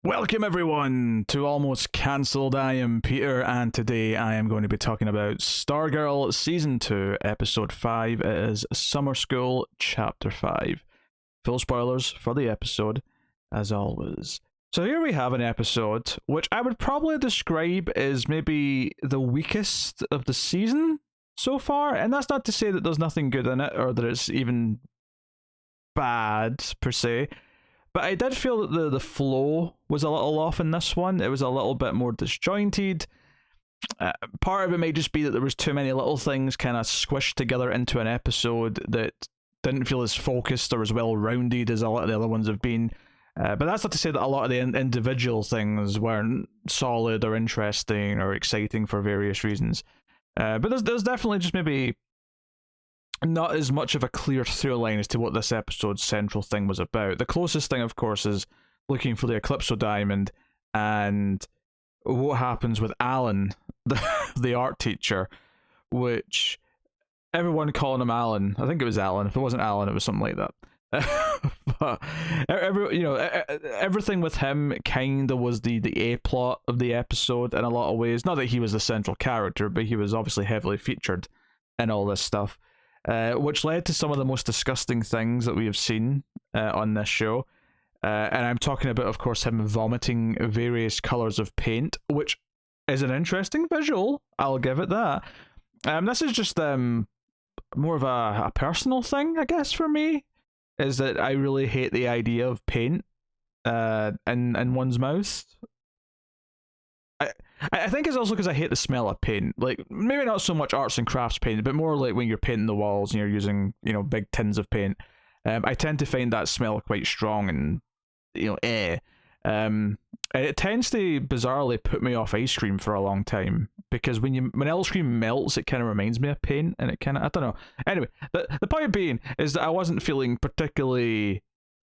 Welcome everyone to Almost Cancelled. I am Peter, and today I am going to be talking about Stargirl Season 2, Episode 5. It is Summer School, Chapter 5. Full spoilers for the episode, as always. So here we have an episode which I would probably describe as maybe the weakest of the season so far, and that's not to say that there's nothing good in it, or that it's even bad, per se. But I did feel that the flow was a little off in this one. It was a little bit more disjointed. Part of it may just be that there was too many little things kind of squished together into an episode that didn't feel as focused or as well-rounded as a lot of the other ones have been. But that's not to say that a lot of the individual things weren't solid or interesting or exciting for various reasons. But there's definitely just maybe not as much of a clear through line as to what this episode's central thing was about. The closest thing, of course, is looking for the Eclipso Diamond and what happens with Alan, the art teacher, which everyone calling him Alan. I think it was Alan. If it wasn't Alan, it was something like that. But everything with him kind of was the A plot of the episode in a lot of ways. Not that he was the central character, but he was obviously heavily featured in all this stuff. Which led to some of the most disgusting things that we have seen on this show. And I'm talking about, of course, him vomiting various colours of paint, which is an interesting visual, I'll give it that. This is just more of a personal thing, I guess, for me, is that I really hate the idea of paint in one's mouth. I think it's also because I hate the smell of paint. Like, maybe not so much arts and crafts paint, but more like when you're painting the walls and you're using, big tins of paint. I tend to find that smell quite strong and, and it tends to bizarrely put me off ice cream for a long time, because when ice cream melts, it kind of reminds me of paint, and it kind of, I don't know. Anyway, the point being is that I wasn't feeling particularly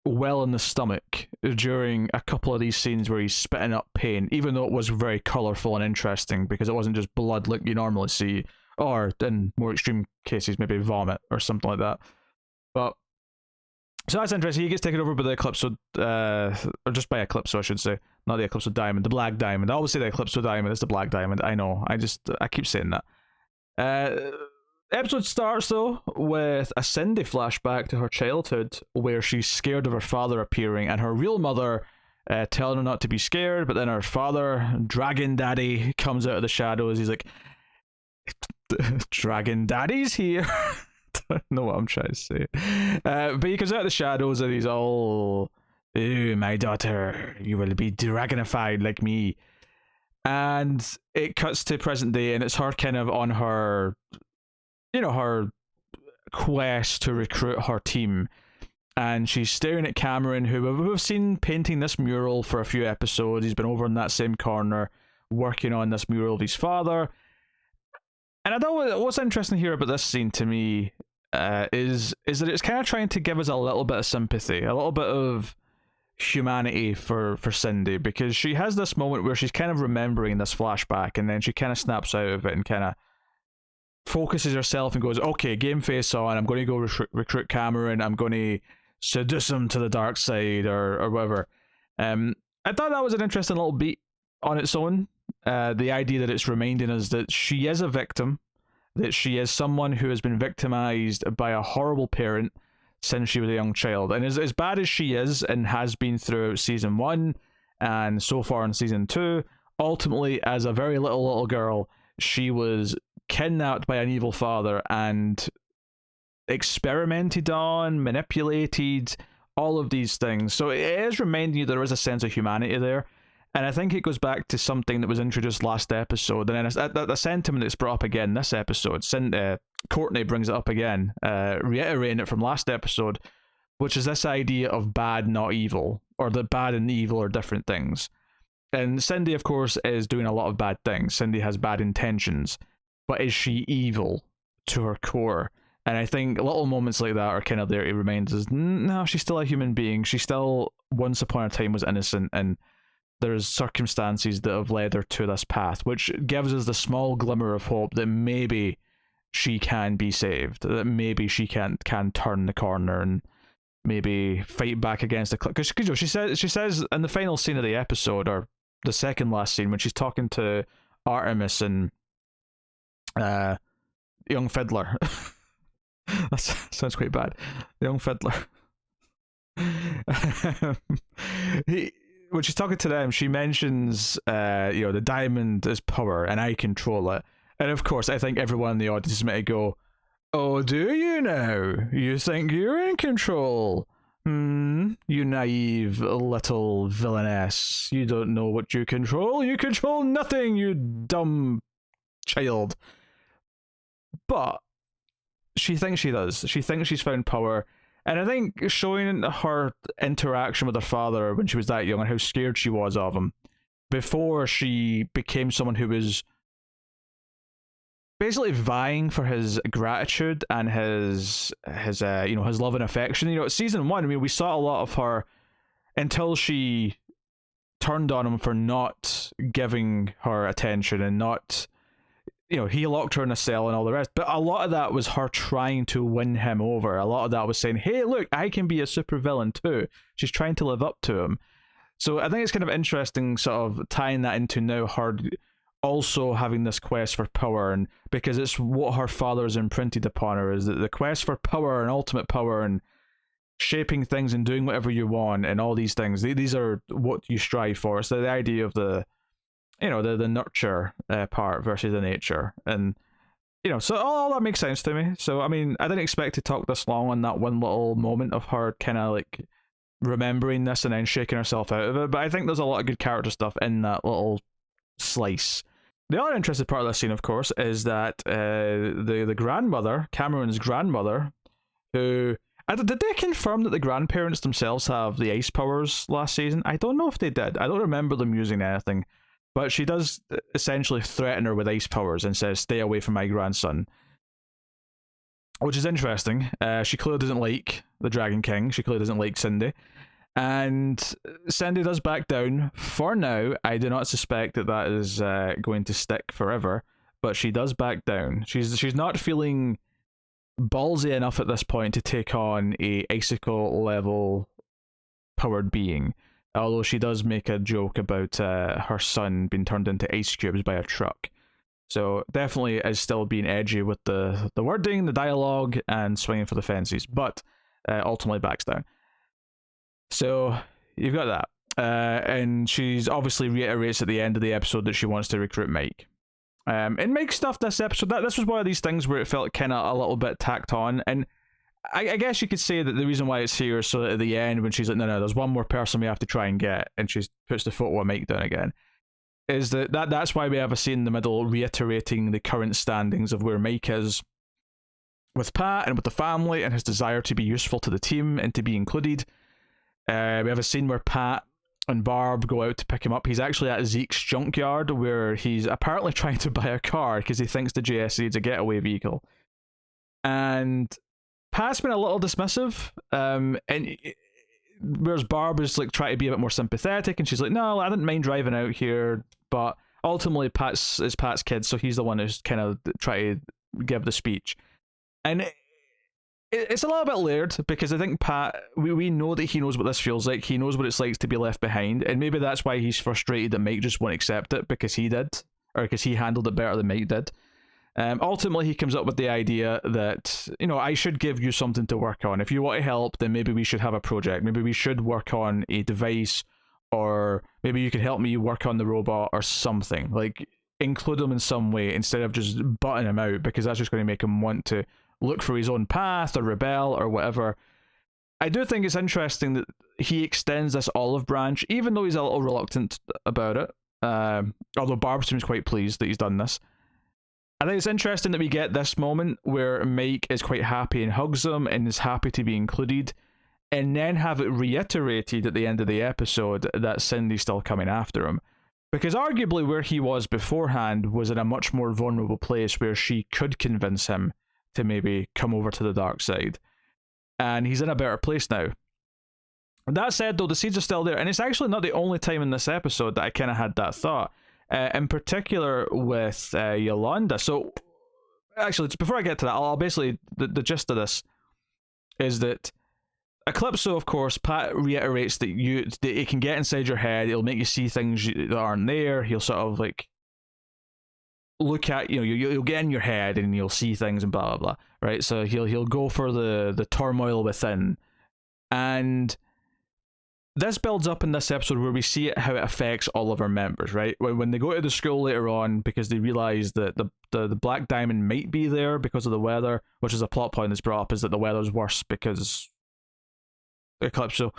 well in the stomach during a couple of these scenes where he's spitting up paint, even though it was very colourful and interesting, because it wasn't just blood like you normally see, or in more extreme cases maybe vomit or something like that. But so that's interesting. He gets taken over by the Eclipso, or just by Eclipso, I should say, not the Eclipso Diamond, the Black Diamond. I always say the Eclipso Diamond, it's the Black Diamond. I know, I keep saying that. Episode starts though with a Cindy flashback to her childhood, where she's scared of her father appearing and her real mother telling her not to be scared, but then her father, Dragon Daddy, comes out of the shadows. He's like, Dragon Daddy's here. Don't know what I'm trying to say. But he comes out of the shadows and he's all, "Ooh, my daughter, you will be dragonified like me." And it cuts to present day, and it's her kind of on her her quest to recruit her team, and she's staring at Cameron, who we've seen painting this mural for a few episodes. He's been over in that same corner working on this mural of his father. And I thought what's interesting here about this scene to me is that it's kind of trying to give us a little bit of sympathy, a little bit of humanity for Cindy, because she has this moment where she's kind of remembering this flashback, and then she kind of snaps out of it and kind of focuses herself and goes, okay, game face on, I'm going to go recruit Cameron, I'm going to seduce him to the dark side, or whatever. I thought that was an interesting little beat on its own. The idea that it's reminding us that she is a victim, that she is someone who has been victimized by a horrible parent since she was a young child. And as bad as she is and has been throughout season 1 and so far in season 2, ultimately, as a very little girl, she was kidnapped by an evil father and experimented on, manipulated, all of these things. So it is reminding you there is a sense of humanity there. And I think it goes back to something that was introduced last episode, and then the sentiment that's brought up again this episode. Courtney brings it up again, reiterating it from last episode, which is this idea of bad, not evil, or that bad and evil are different things. And Cindy, of course, is doing a lot of bad things. Cindy has bad intentions, but is she evil to her core? And I think little moments like that are kind of there to remind us, no, she's still a human being. She still, once upon a time, was innocent, and there's circumstances that have led her to this path, which gives us the small glimmer of hope that maybe she can be saved, that maybe she can turn the corner and maybe fight back against the because she says in the final scene of the episode, or the second last scene, when she's talking to Artemis and young fiddler. That sounds quite bad. The young fiddler. he when she's talking to them, she mentions the diamond is power and I control it. And of course, I think everyone in the audience is meant to go, "Oh, do you now? You think you're in control? You naive little villainess. You don't know what you control. You control nothing, you dumb child." But she thinks she does. She thinks she's found power. And I think showing her interaction with her father when she was that young and how scared she was of him before she became someone who was basically vying for his gratitude and his love and affection. Season 1, I mean, we saw a lot of her until she turned on him for not giving her attention and not, he locked her in a cell and all the rest. But a lot of that was her trying to win him over. A lot of that was saying, "Hey, look, I can be a supervillain too." She's trying to live up to him. So I think it's kind of interesting sort of tying that into now her also having this quest for power, and because it's what her father's imprinted upon her, is that the quest for power and ultimate power and shaping things and doing whatever you want and all these things, these are what you strive for. So the idea of the nurture part versus the nature, and so all that makes sense to me. So I mean, I didn't expect to talk this long on that one little moment of her kind of like remembering this and then shaking herself out of it, but I think there's a lot of good character stuff in that little slice. The other interesting part of this scene, of course, is that the grandmother, Cameron's grandmother, who did they confirm that the grandparents themselves have the ice powers last season? I don't know if they did. I don't remember them using anything. But she does essentially threaten her with ice powers and says, "Stay away from my grandson." Which is interesting. She clearly doesn't like the Dragon King. She clearly doesn't like Cindy. And Cindy does back down. For now, I do not suspect that is going to stick forever. But she does back down. She's not feeling ballsy enough at this point to take on a icicle level powered being. Although she does make a joke about her son being turned into ice cubes by a truck. So definitely is still being edgy with the wording, the dialogue, and swinging for the fences, but ultimately backs down. So you've got that. And she's obviously reiterates at the end of the episode that she wants to recruit Mike. And Mike stuff this episode, this was one of these things where it felt kind of a little bit tacked on, and I guess you could say that the reason why it's here is so that at the end, when she's like, no, there's one more person we have to try and get, and she puts the photo of Mike down again, is that's why we have a scene in the middle reiterating the current standings of where Mike is with Pat and with the family and his desire to be useful to the team and to be included. We have a scene where Pat and Barb go out to pick him up. He's actually at Zeke's junkyard where he's apparently trying to buy a car because he thinks the JS needs a getaway vehicle. And Pat's been a little dismissive, and whereas Barb is like trying to be a bit more sympathetic, and she's like, "No, I didn't mind driving out here," but ultimately Pat's kid, so he's the one who's kind of trying to give the speech, and it's a little bit layered because I think Pat, we know that he knows what this feels like. He knows what it's like to be left behind, and maybe that's why he's frustrated that Mike just won't accept it because he did, or because he handled it better than Mike did. Ultimately, he comes up with the idea that, I should give you something to work on. If you want to help, then maybe we should have a project. Maybe we should work on a device, or maybe you can help me work on the robot or something. Like, include him in some way instead of just butting him out, because that's just going to make him want to look for his own path or rebel or whatever. I do think it's interesting that he extends this olive branch, even though he's a little reluctant about it. Although Barb seems quite pleased that he's done this. I think it's interesting that we get this moment where Mike is quite happy and hugs him and is happy to be included, and then have it reiterated at the end of the episode that Cindy's still coming after him. Because arguably where he was beforehand was in a much more vulnerable place where she could convince him to maybe come over to the dark side. And he's in a better place now. That said, though, the seeds are still there, and it's actually not the only time in this episode that I kind of had that thought. In particular with Yolanda. So, actually, before I get to that, I'll basically, the gist of this is that Eclipso, of course, Pat reiterates that it can get inside your head. It'll make you see things that aren't there. He'll sort of like look at you'll get in your head and you'll see things and blah blah blah. Right. So he'll go for the turmoil within, and this builds up in this episode where we see it how it affects all of our members. Right. When they go to the school later on because they realize that the Black Diamond might be there because of the weather, which is a plot point that's brought up, is that the weather's worse because Eclipso.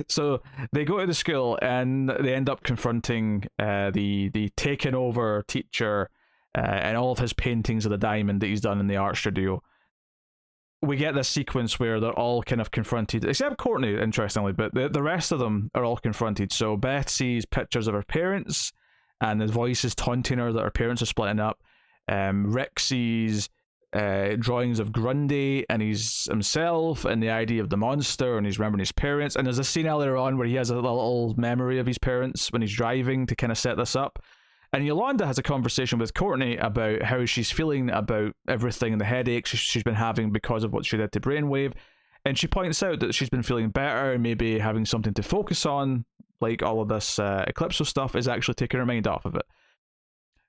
So they go to the school and they end up confronting the taken over teacher and all of his paintings of the diamond that he's done in the art studio. We get this sequence where they're all kind of confronted, except Courtney, interestingly, but the rest of them are all confronted. So Beth sees pictures of her parents, and his voice is taunting her that her parents are splitting up. Rick sees drawings of Grundy and he's himself and the idea of the monster, and he's remembering his parents. And there's a scene earlier on where he has a little memory of his parents when he's driving to kind of set this up. And Yolanda has a conversation with Courtney about how she's feeling about everything and the headaches she's been having because of what she did to Brainwave. And she points out that she's been feeling better and maybe having something to focus on, like all of this Eclipso stuff, is actually taking her mind off of it.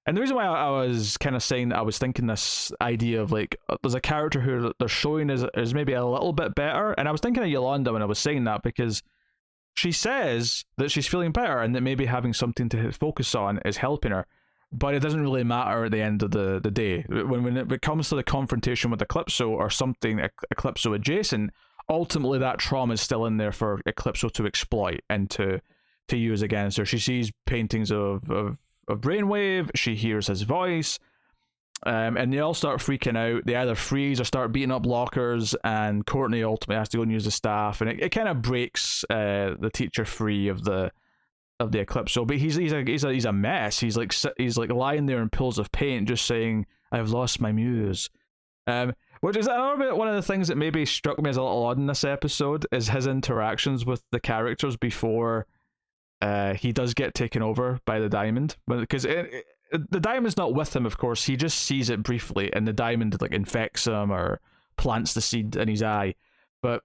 And the reason why I was kind of saying that I was thinking this idea of like, there's a character who they're showing is maybe a little bit better. And I was thinking of Yolanda when I was saying that, because she says that she's feeling better and that maybe having something to focus on is helping her. But it doesn't really matter at the end of the day. When it comes to the confrontation with Eclipso or something Eclipso adjacent, ultimately that trauma is still in there for Eclipso to exploit and to use against her. She sees paintings of Brainwave, she hears his voice, and they all start freaking out. They either freeze or start beating up lockers, and Courtney ultimately has to go and use the staff, and it kind of breaks the teacher free of the Eclipso. But he's a mess. He's like lying there in pools of paint, just saying, "I've lost my muse." Which is another bit, one of the things that maybe struck me as a little odd in this episode is his interactions with the characters before he does get taken over by the diamond, because the diamond's not with him, of course. He just sees it briefly, and the diamond like infects him or plants the seed in his eye. But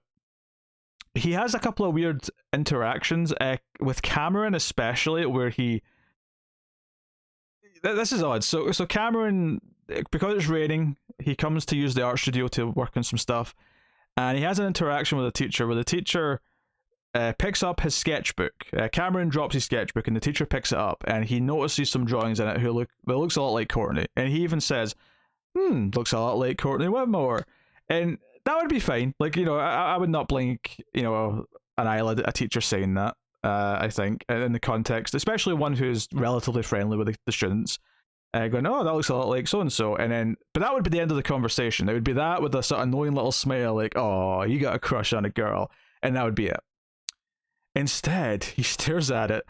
he has a couple of weird interactions with Cameron, especially, where this is odd. So Cameron, because it's raining, he comes to use the art studio to work on some stuff, and he has an interaction with the teacher where the teacher picks up his sketchbook. Cameron drops his sketchbook and the teacher picks it up, and he notices some drawings in it that looks a lot like Courtney, and he even says, looks a lot like Courtney Whitmore. And that would be fine. Like, I would not blink an eyelid at a teacher saying that. I think in the context, especially one who's relatively friendly with the students, going, "Oh, that looks a lot like so and so," and then, but that would be the end of the conversation. It would be that with a sort of annoying little smile, like, "Oh, you got a crush on a girl," and that would be it. Instead, he stares at it,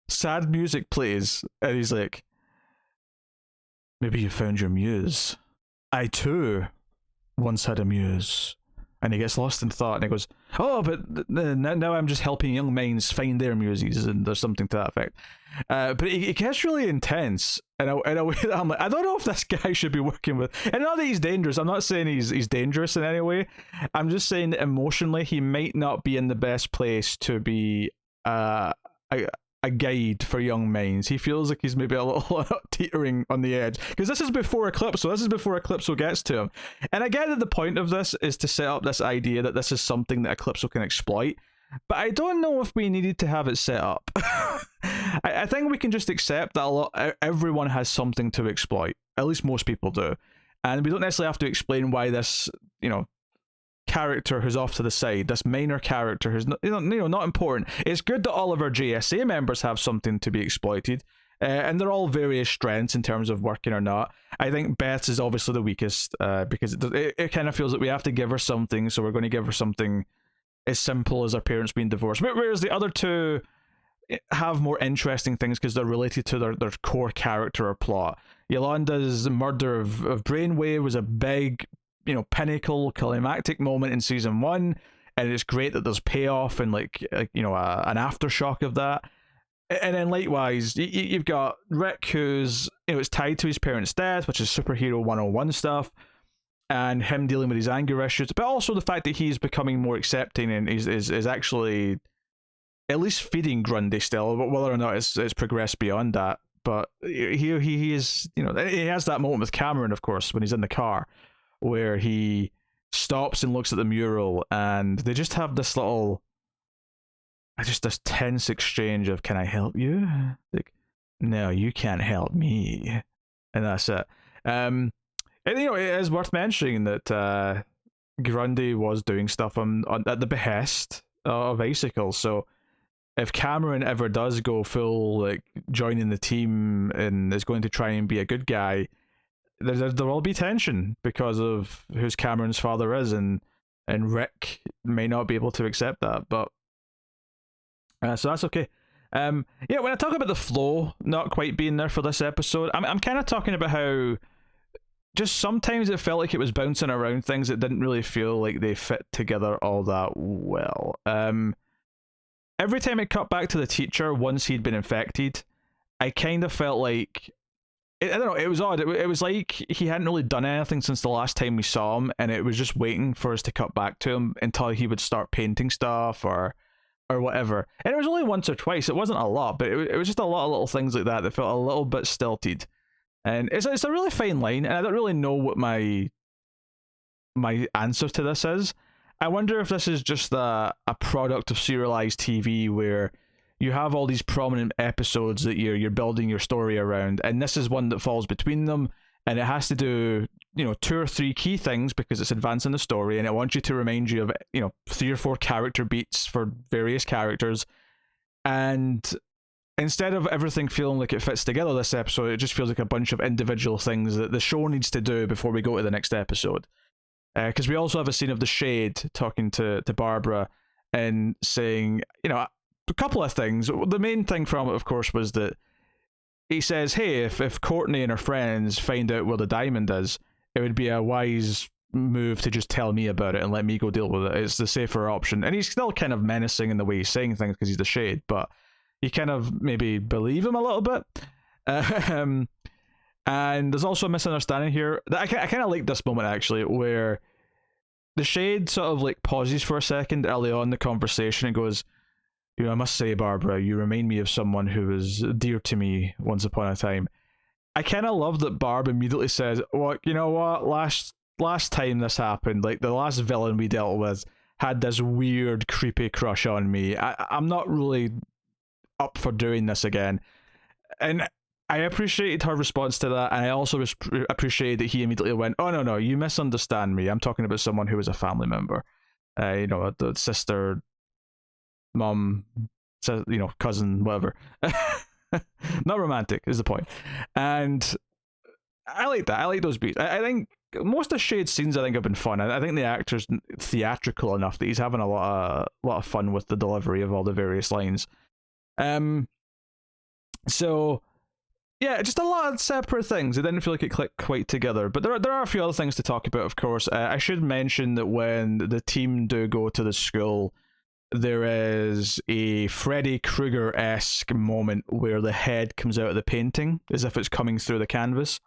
sad music plays, and he's like, "Maybe you found your muse. I too once had a muse." And he gets lost in thought, and he goes, "Oh, but now I'm just helping young minds find their muses," and there's something to that effect. But it gets really intense in a way that I'm like, I don't know if this guy should be working with. And not that he's dangerous. I'm not saying he's dangerous in any way. I'm just saying that emotionally, he might not be in the best place to be a guide for young minds. He feels like he's maybe a little teetering on the edge, because this is before Eclipso. This is before Eclipso gets to him. And I get that the point of this is to set up this idea that this is something that Eclipso can exploit, but I don't know if we needed to have it set up. I think we can just accept that everyone has something to exploit. At least most people do. And we don't necessarily have to explain why this, character who's off to the side, this minor character who's not, not important. It's good that all of our JSA members have something to be exploited, and they're all various strengths in terms of working or not. I think Beth's is obviously the weakest, because it kind of feels that we have to give her something, so we're going to give her something as simple as her parents being divorced. Whereas the other two have more interesting things because they're related to their core character or plot. Yolanda's murder of Brainwave was a big, pinnacle climactic moment in season 1, and it's great that there's payoff and an aftershock of that. And then likewise, you've got Rick, who's it's tied to his parents' death, which is superhero 101 stuff. and him dealing with his anger issues, but also the fact that he's becoming more accepting and is actually at least feeding Grundy still, but whether or not it's progressed beyond that. But he is, you know, he has that moment with Cameron, of course, when he's in the car, where he stops and looks at the mural, and they just have this little, just this tense exchange of, "Can I help you?" Like, "No, you can't help me," and that's it. And you know, it is worth mentioning that Grundy was doing stuff on at the behest of Icicle. So if Cameron ever does go full, like, joining the team and is going to try and be a good guy, there will be tension because of who Cameron's father is, and Rick may not be able to accept that. But so that's okay. Yeah, when I talk about the flow not quite being there for this episode, I'm kind of talking about how just sometimes it felt like it was bouncing around things that didn't really feel like they fit together all that well. Every time it cut back to the teacher once he'd been infected, I kind of felt like, I don't know, it was odd. It was like he hadn't really done anything since the last time we saw him, and it was just waiting for us to cut back to him until he would start painting stuff or whatever. And it was only once or twice. It wasn't a lot, but it was just a lot of little things like that that felt a little bit stilted. And it's a really fine line, and I don't really know what my answer to this is. I wonder if this is just a product of serialized TV where you have all these prominent episodes that you're building your story around, and this is one that falls between them, and it has to do, you know, 2 or 3 key things because it's advancing the story, and it wants you to remind you of, you know, 3 or 4 character beats for various characters. And instead of everything feeling like it fits together this episode, it just feels like a bunch of individual things that the show needs to do before we go to the next episode. Because we also have a scene of the Shade talking to Barbara and saying, you know, a couple of things. The main thing from it, of course, was that he says, hey, if Courtney and her friends find out where the diamond is, it would be a wise move to just tell me about it and let me go deal with it. It's the safer option. And he's still kind of menacing in the way he's saying things because he's the Shade, but you kind of maybe believe him a little bit. And there's also a misunderstanding here. I kind of like this moment, actually, where the Shade sort of like pauses for a second early on in the conversation and goes, you know, I must say, Barbara, you remind me of someone who was dear to me once upon a time. I kind of love that Barb immediately says, well, you know what, last time this happened, like the last villain we dealt with had this weird, creepy crush on me. I'm not really up for doing this again. And I appreciated her response to that, and I also appreciated that he immediately went, oh, no, you misunderstand me. I'm talking about someone who was a family member. You know, the sister, mum, you know, cousin, whatever. Not romantic is the point. And I like that. I like those beats. I think most of Shade's scenes, I think, have been fun. I think the actor's theatrical enough that he's having a lot of fun with the delivery of all the various lines. So yeah, just a lot of separate things. It didn't feel like it clicked quite together. But there are a few other things to talk about, of course. I should mention that when the team do go to the school, there is a Freddy Krueger-esque moment where the head comes out of the painting as if it's coming through the canvas.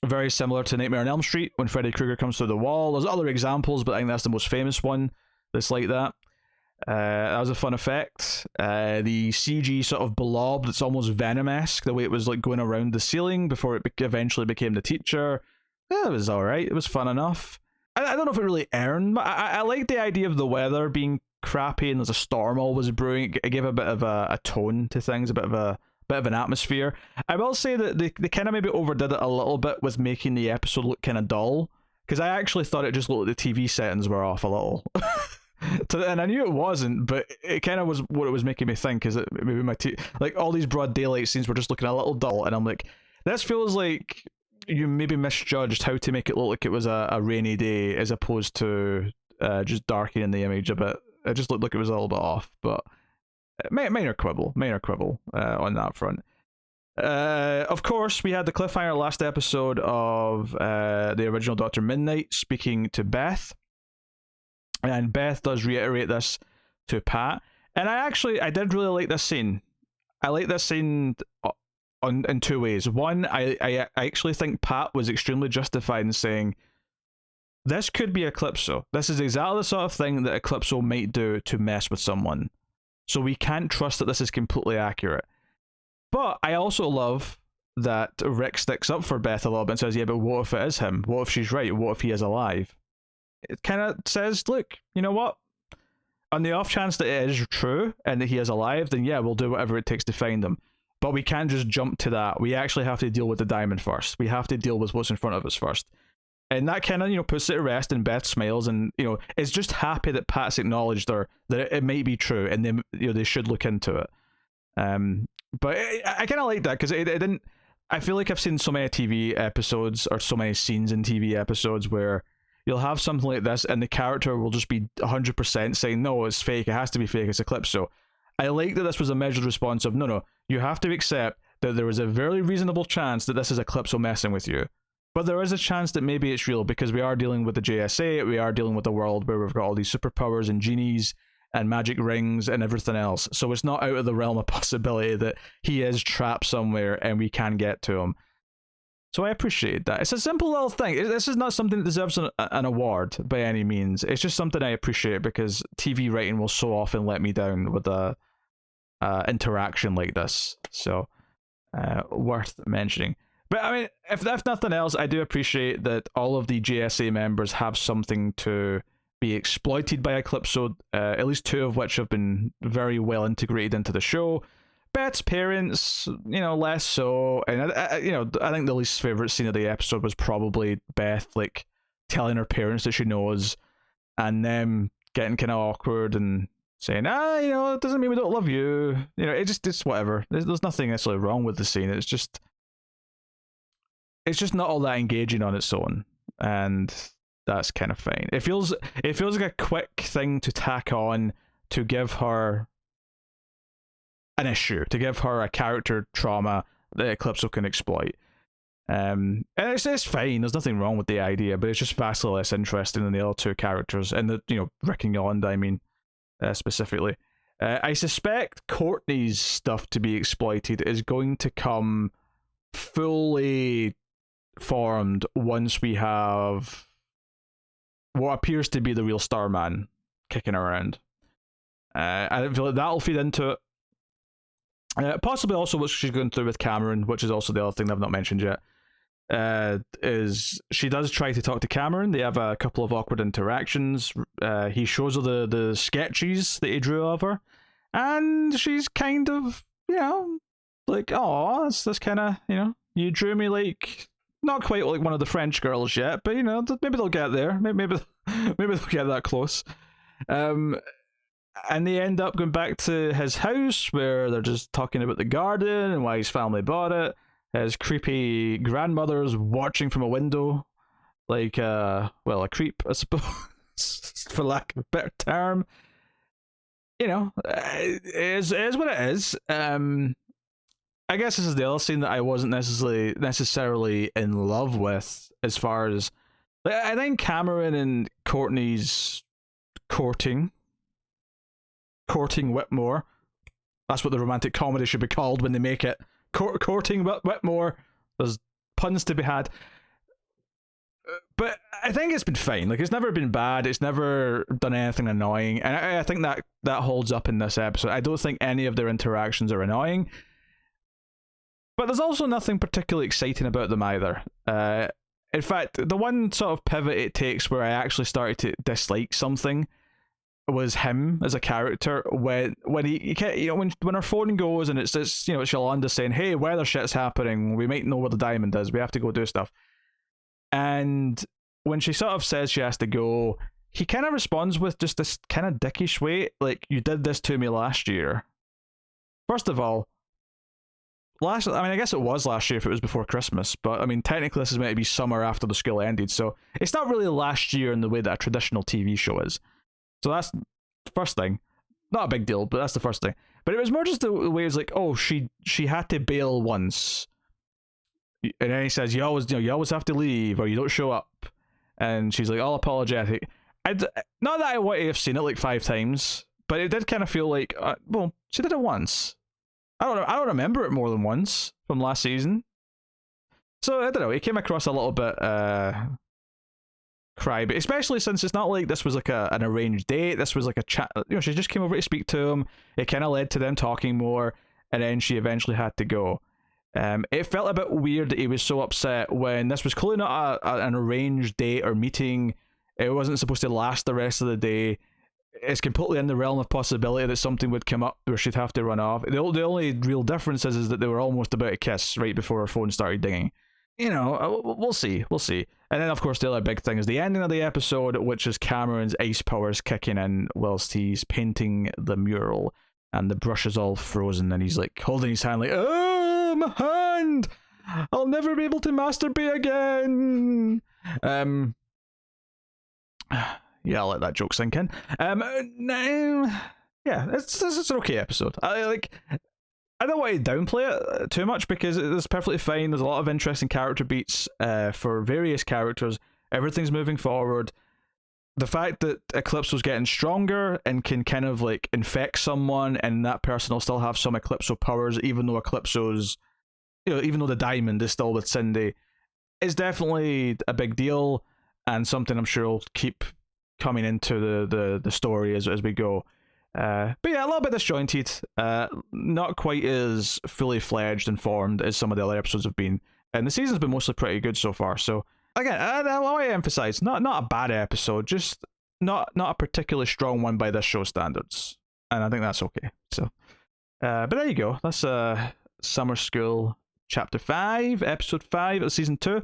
Very similar to Nightmare on Elm Street when Freddy Krueger comes through the wall. There's other examples, but I think that's the most famous one that's like that. That was a fun effect. The CG sort of blob that's almost Venom-esque, the way it was like going around the ceiling before it eventually became the teacher. Yeah, it was alright. It was fun enough. I don't know if it really earned, but I like the idea of the weather being crappy and there's a storm always brewing. It gave a bit of a tone to things, a bit of an atmosphere. I will say that they kind of maybe overdid it a little bit with making the episode look kind of dull, because I actually thought it just looked like the TV settings were off a little. And I knew it wasn't, but it kind of was what it was making me think, is that maybe like all these broad daylight scenes were just looking a little dull, and I'm like, this feels like you maybe misjudged how to make it look like it was a rainy day as opposed to just darkening the image a bit. It just looked like it was a little bit off, but minor quibble on that front. Of course, we had the cliffhanger last episode of the original Dr. Midnight speaking to Beth. And Beth does reiterate this to Pat. And I did really like this scene. I like this scene in 2 ways. One, I actually think Pat was extremely justified in saying, this could be Eclipso. This is exactly the sort of thing that Eclipso might do to mess with someone. So we can't trust that this is completely accurate. But I also love that Rick sticks up for Beth a little bit and says, yeah, but what if it is him? What if she's right? What if he is alive? It kind of says, look, you know what? On the off chance that it is true and that he is alive, then yeah, we'll do whatever it takes to find him. But we can't just jump to that. We actually have to deal with the diamond first. We have to deal with what's in front of us first. And that kind of, puts it to rest, and Beth smiles and, is just happy that Pat's acknowledged her, that it might be true, and they should look into it. But I kind of like that, because it didn't, I feel like I've seen so many TV episodes, or so many scenes in TV episodes, where you'll have something like this, and the character will just be 100% saying, no, it's fake, it has to be fake, it's Eclipso. I like that this was a measured response of, no, you have to accept that there is a very reasonable chance that this is Eclipso messing with you. But there is a chance that maybe it's real, because we are dealing with the JSA, we are dealing with a world where we've got all these superpowers and genies and magic rings and everything else. So it's not out of the realm of possibility that he is trapped somewhere and we can get to him. So I appreciate that. It's a simple little thing. This is not something that deserves an award by any means. It's just something I appreciate, because TV writing will so often let me down with a interaction like this. So worth mentioning. But I mean, if nothing else, I do appreciate that all of the JSA members have something to be exploited by Eclipso, at least two of which have been very well integrated into the show. Beth's parents, less so. And, I think the least favourite scene of the episode was probably Beth, telling her parents that she knows, and them getting kind of awkward and saying, it doesn't mean we don't love you. It's whatever. There's nothing necessarily wrong with the scene. It's just not all that engaging on its own, and that's kind of fine. It feels like a quick thing to tack on to give her an issue, to give her a character trauma that Eclipso can exploit. And it's fine. There's nothing wrong with the idea, but it's just vastly less interesting than the other two characters, and Rick and Yolanda, I mean, specifically. I suspect Courtney's stuff to be exploited is going to come fully formed once we have what appears to be the real Starman kicking around. I feel like that'll feed into it. Possibly also what she's going through with Cameron, which is also the other thing I've not mentioned yet. Is she does try to talk to Cameron. They have a couple of awkward interactions. He shows her the sketches that he drew of her, and she's kind of, like, oh, that's kind of, you drew me like, not quite like one of the French girls yet, but maybe they'll get there. Maybe they'll get that close. And they end up going back to his house, where they're just talking about the garden and why his family bought it. His creepy grandmother's watching from a window, like a creep, I suppose, for lack of a better term. It is what it is. I guess this is the other scene that I wasn't necessarily in love with, as far as, I think Cameron and Courtney's courting Whitmore. That's what the romantic comedy should be called when they make it. Courting Whitmore. There's puns to be had. But I think it's been fine. It's never been bad. It's never done anything annoying. And I think that holds up in this episode. I don't think any of their interactions are annoying. But there's also nothing particularly exciting about them either. In fact, the one sort of pivot it takes where I actually started to dislike something was him as a character, when he when her phone goes and it's Yolanda saying, hey, weather shit's happening, we might know where the diamond is, we have to go do stuff. And when she sort of says she has to go, he kind of responds with just this kind of dickish way, like, you did this to me last year. First of all, I guess it was last year if it was before Christmas, but I mean, technically this is meant to be summer after the school ended, so it's not really last year in the way that a traditional TV show is. So that's the first thing. Not a big deal, but that's the first thing. But it was more just the way it's like, oh, she had to bail once, and then he says, you always have to leave, or you don't show up, and she's like all apologetic. Not that I want to have seen it like 5 times, but it did kind of feel like, well, she did it once. I don't remember it more than once from last season. So I don't know. It came across a little bit cry, but especially since it's not like this was like an arranged date. This was like a chat. She just came over to speak to him. It kind of led to them talking more, and then she eventually had to go. It felt a bit weird that he was so upset when this was clearly not an arranged date or meeting. It wasn't supposed to last the rest of the day. It's completely in the realm of possibility that something would come up where she'd have to run off. The only real difference is that they were almost about to kiss right before her phone started dinging. We'll see. We'll see. And then, of course, the other big thing is the ending of the episode, which is Cameron's ice powers kicking in whilst he's painting the mural, and the brush is all frozen, and he's like holding his hand, like, "Oh, my hand! I'll never be able to masturbate again." Yeah, I'll let that joke sink in. Yeah, it's an okay episode. I don't want to downplay it too much because it's perfectly fine. There's a lot of interesting character beats for various characters. Everything's moving forward. The fact that Eclipso's getting stronger and can kind of like infect someone, and that person will still have some Eclipso powers, even though Eclipso's, even though the diamond is still with Cindy, is definitely a big deal and something I'm sure will keep coming into the story as we go. But yeah, a little bit disjointed, not quite as fully fledged and formed as some of the other episodes have been, and the season's been mostly pretty good so far. So again, I want to emphasize, not a bad episode, just not a particularly strong one by this show standards, and I think that's okay. So, but there you go. That's Summer School Chapter 5, Episode 5 of Season 2.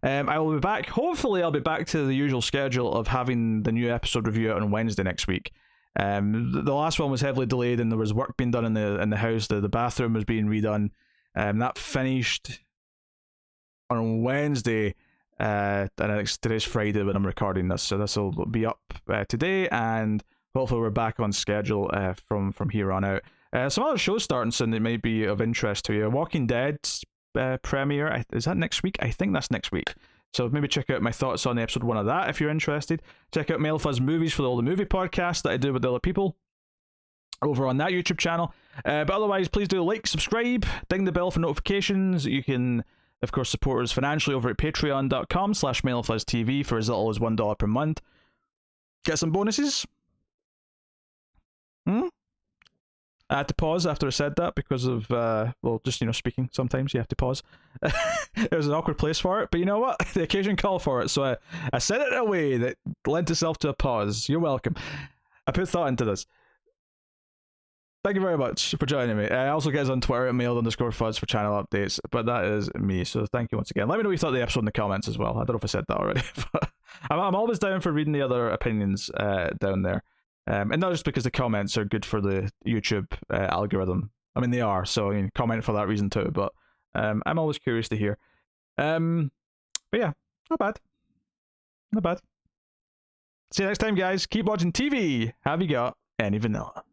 I will be back. Hopefully, I'll be back to the usual schedule of having the new episode review out on Wednesday next week. The last one was heavily delayed, and there was work being done in the house. The bathroom was being redone. That finished on Wednesday, and today's Friday when I'm recording this, so this will be up today, and hopefully we're back on schedule from here on out. Some other shows starting soon that might be of interest to you. Walking Dead premiere, is that next week? I think that's next week. So maybe check out my thoughts on episode 1 of that if you're interested. Check out Male Fuzz Movies for all the movie podcasts that I do with other people over on that YouTube channel. But otherwise, please do like, subscribe, ding the bell for notifications. You can, of course, support us financially over at patreon.com/MaleFuzzTV for as little as $1 per month. Get some bonuses. I had to pause after I said that because of, just, speaking. Sometimes you have to pause. It was an awkward place for it, but you know what? The occasion called for it, so I said it in a way that lent itself to a pause. You're welcome. I put thought into this. Thank you very much for joining me. I also get us on Twitter at mailed_fuzz for channel updates, but that is me, so thank you once again. Let me know what you thought of the episode in the comments as well. I don't know if I said that already, but I'm always down for reading the other opinions down there. And not just because the comments are good for the YouTube algorithm. I mean, they are, so comment for that reason too, but I'm always curious to hear. But yeah, not bad. Not bad. See you next time, guys. Keep watching TV. Have you got any vanilla?